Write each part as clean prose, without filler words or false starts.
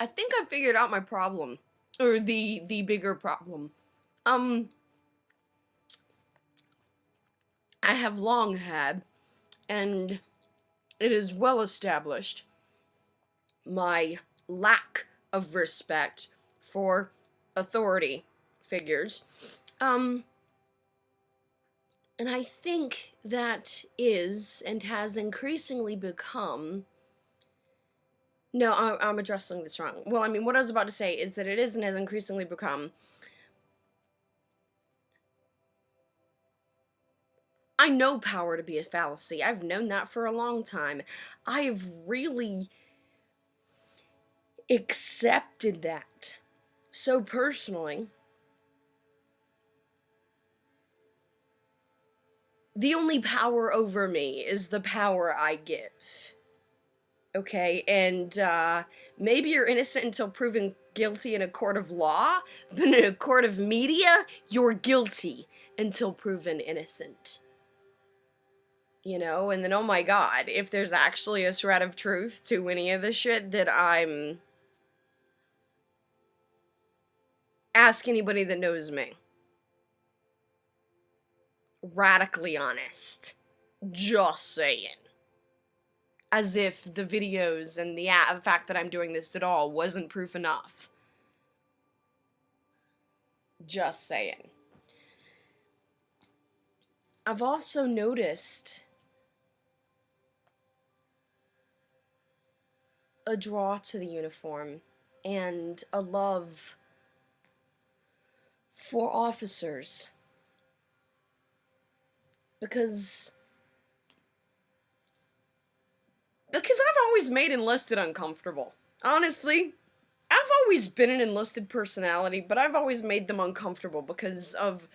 I think I figured out my problem. Or the bigger problem. I have long had, and it is well established, my lack of respect for authority figures. And I think that is and has increasingly become. No, I'm addressing this wrong. Well, I mean, what I was about to say is that it is and has increasingly become. I know power to be a fallacy. I've known that for a long time. I have really accepted that so personally. The only power over me is the power I give. Okay, and maybe you're innocent until proven guilty in a court of law, but in a court of media, you're guilty until proven innocent. You know, and then oh my god, if there's actually a shred of truth to any of the shit that I'm. Ask anybody that knows me. Radically honest. Just saying. As if the videos and the fact that I'm doing this at all wasn't proof enough. Just saying. I've also noticed a draw to the uniform and a love for officers. Because I've always made enlisted uncomfortable. Honestly, I've always been an enlisted personality, but I've always made them uncomfortable because of.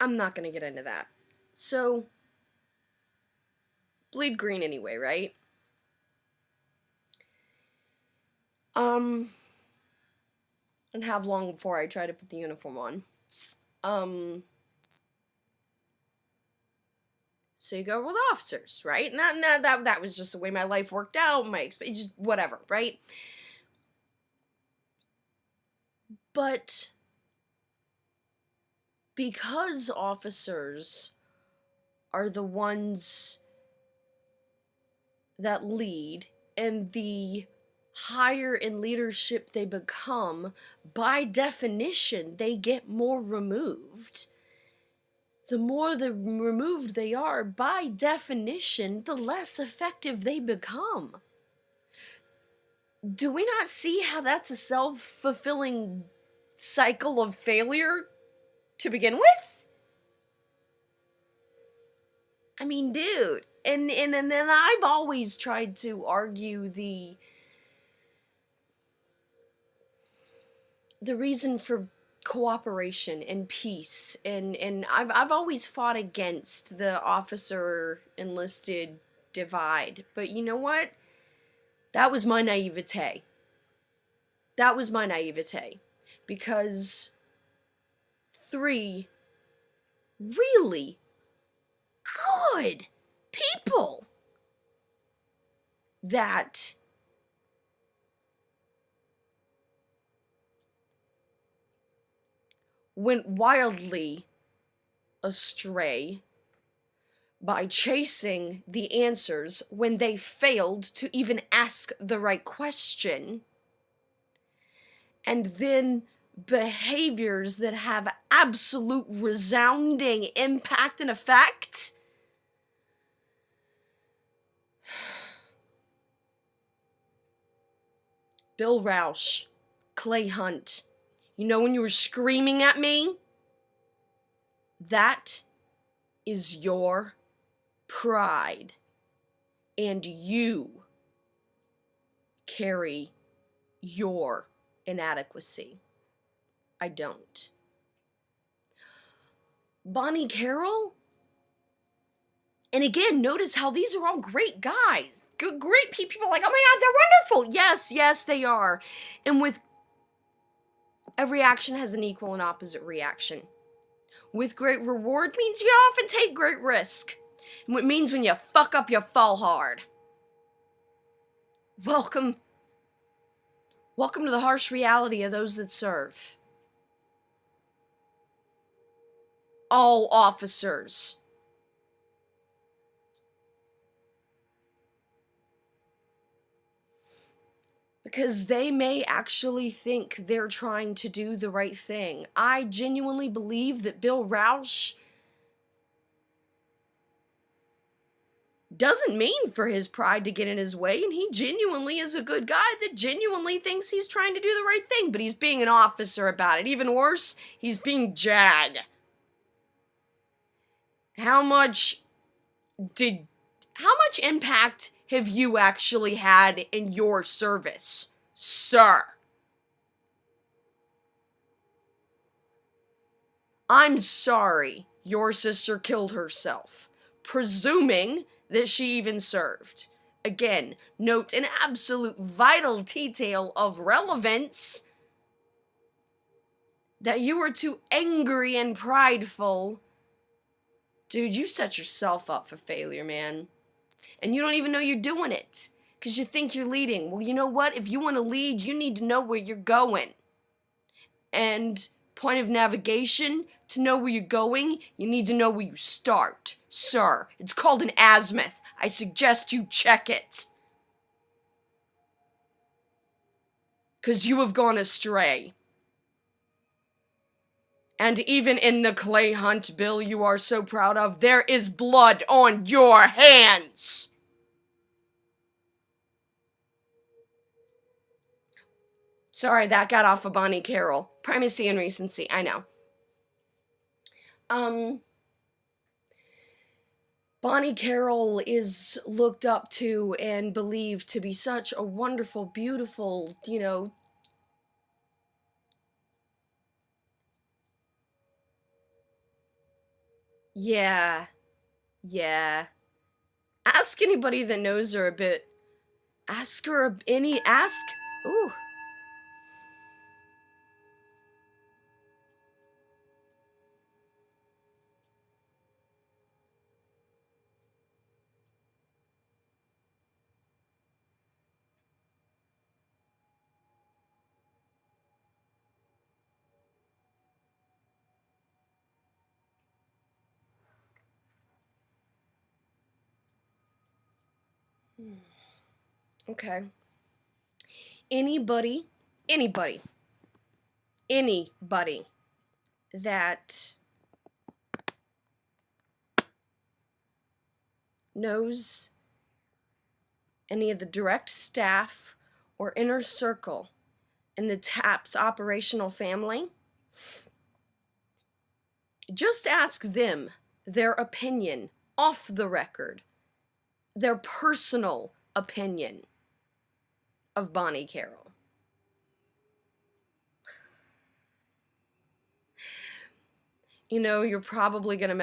I'm not gonna get into that. So, bleed green anyway, right? And have long before I try to put the uniform on. So you go with officers, right? And that was just the way my life worked out, just whatever, right? But because officers are the ones that lead, and the higher in leadership they become, by definition, they get more removed. The more removed they are, by definition, the less effective they become. Do we not see how that's a self-fulfilling cycle of failure to begin with? I mean, dude. And then I've always tried to argue the reason for cooperation and peace, and I've always fought against the officer enlisted divide. But you know what? That was my naivete. Because 3 really good people that went wildly astray by chasing the answers when they failed to even ask the right question, and then behaviors that have absolute resounding impact and effect. Bill Rausch, Clay Hunt, you know when you were screaming at me? That is your pride. And you carry your inadequacy. I don't. Bonnie Carrol? And again, notice how these are all great guys. Good, great people. Like, oh my god, they're wonderful. Yes, they are. And with every action has an equal and opposite reaction. With great reward means you often take great risk. And what means when you fuck up, you fall hard. Welcome, welcome to the harsh reality of those that serve. All officers. Because they may actually think they're trying to do the right thing. I genuinely believe that Bill Rausch doesn't mean for his pride to get in his way, and he genuinely is a good guy that genuinely thinks he's trying to do the right thing, but he's being an officer about it. Even worse, he's being Jag. How much impact have you actually had in your service, sir? I'm sorry your sister killed herself, presuming that she even served. Again, note an absolute vital detail of relevance that you were too angry and prideful. Dude, you set yourself up for failure, man. And you don't even know you're doing it. Because you think you're leading. Well, you know what? If you want to lead, you need to know where you're going. And point of navigation, to know where you're going, you need to know where you start. Sir, it's called an azimuth. I suggest you check it. Because you have gone astray. And even in the clay hunt bill you are so proud of, there is blood on your hands. Sorry, that got off of Bonnie Carrol. Primacy and recency, I know. Bonnie Carrol is looked up to and believed to be such a wonderful, beautiful, yeah, yeah. Ask anybody that knows her a bit. Ask her ooh. Okay. Anybody that knows any of the direct staff or inner circle in the TAPS operational family, just ask them their opinion off the record, their personal opinion of Bonnie Carrol. You're probably gonna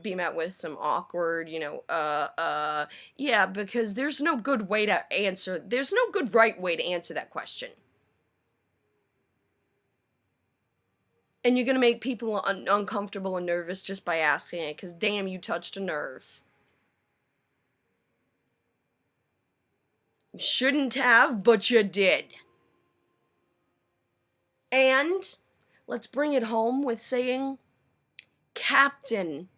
be met with some awkward, yeah, because there's no good right way to answer that question. And you're gonna make people uncomfortable and nervous just by asking it, because damn, you touched a nerve. You shouldn't have, but you did. And let's bring it home with saying, Captain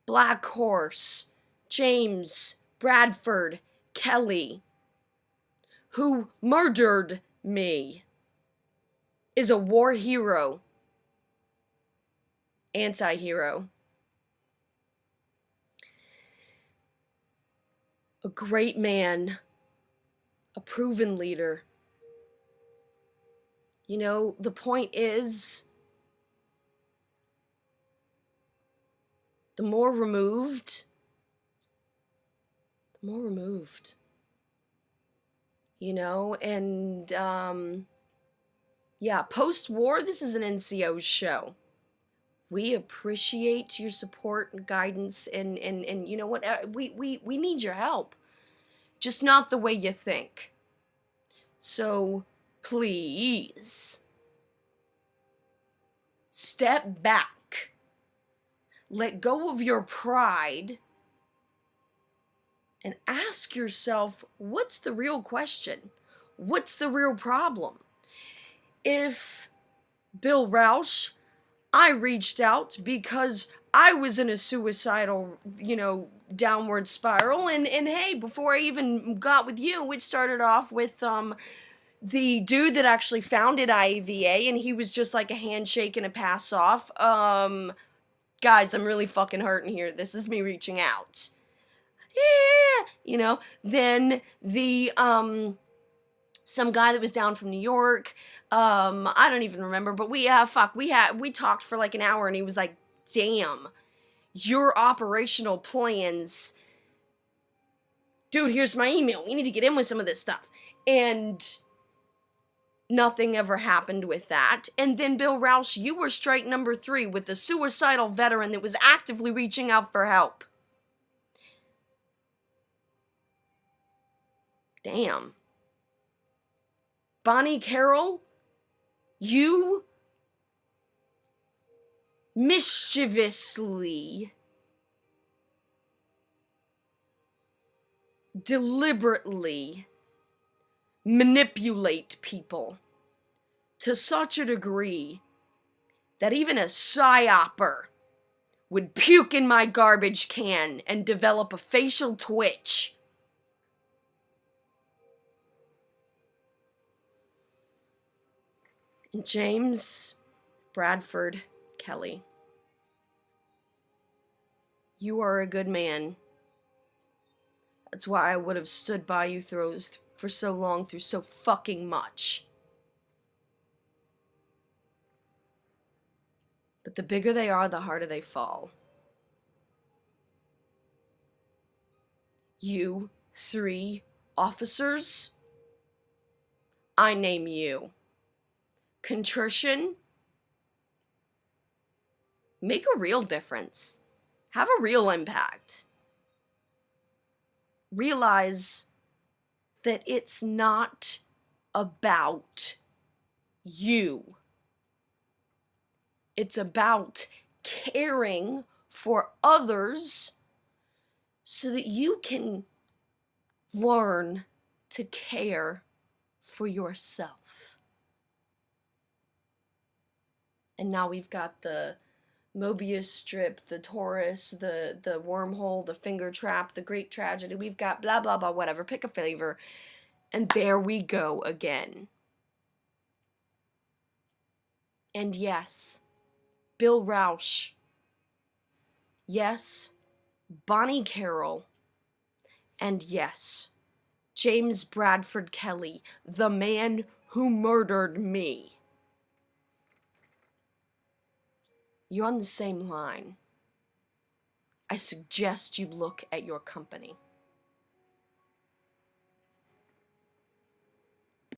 Black Horse James Bradford Kelley, who murdered me, is a war hero. Anti-hero. A great man. A proven leader. The point is, the more removed. And, yeah, post-war, this is an NCO show. We appreciate your support and guidance, and you know what? We need your help. Just not the way you think. So, please, step back. Let go of your pride and ask yourself, what's the real question? What's the real problem? If Bill Rausch, I reached out because I was in a suicidal, downward spiral, and hey, before I even got with you, it started off with the dude that actually founded IEVA, and he was just like a handshake and a pass off. Guys, I'm really fucking hurting here. This is me reaching out. Yeah, then the some guy that was down from New York. I don't even remember, but we talked for like an hour, and he was like, "Damn, your operational plans, dude. Here's my email. We need to get in with some of this stuff." And nothing ever happened with that. And then Bill Rausch, you were strike number 3 with a suicidal veteran that was actively reaching out for help. Damn. Bonnie Carrol, you mischievously, deliberately manipulate people to such a degree that even a psyoper would puke in my garbage can and develop a facial twitch. James Bradford Kelley, you are a good man. That's why I would have stood by you for so long through so fucking much. But the bigger they are, the harder they fall. You 3 officers, I name you. Contrition, make a real difference. Have a real impact. Realize that it's not about you. It's about caring for others so that you can learn to care for yourself. And now we've got the Mobius strip, the Taurus, the wormhole, the finger trap, the Greek tragedy. We've got blah, blah, blah, whatever. Pick a flavor. And there we go again. And yes, Bill Rausch. Yes, Bonnie Carrol. And yes, James Bradford Kelley, the man who murdered me. You're on the same line. I suggest you look at your company.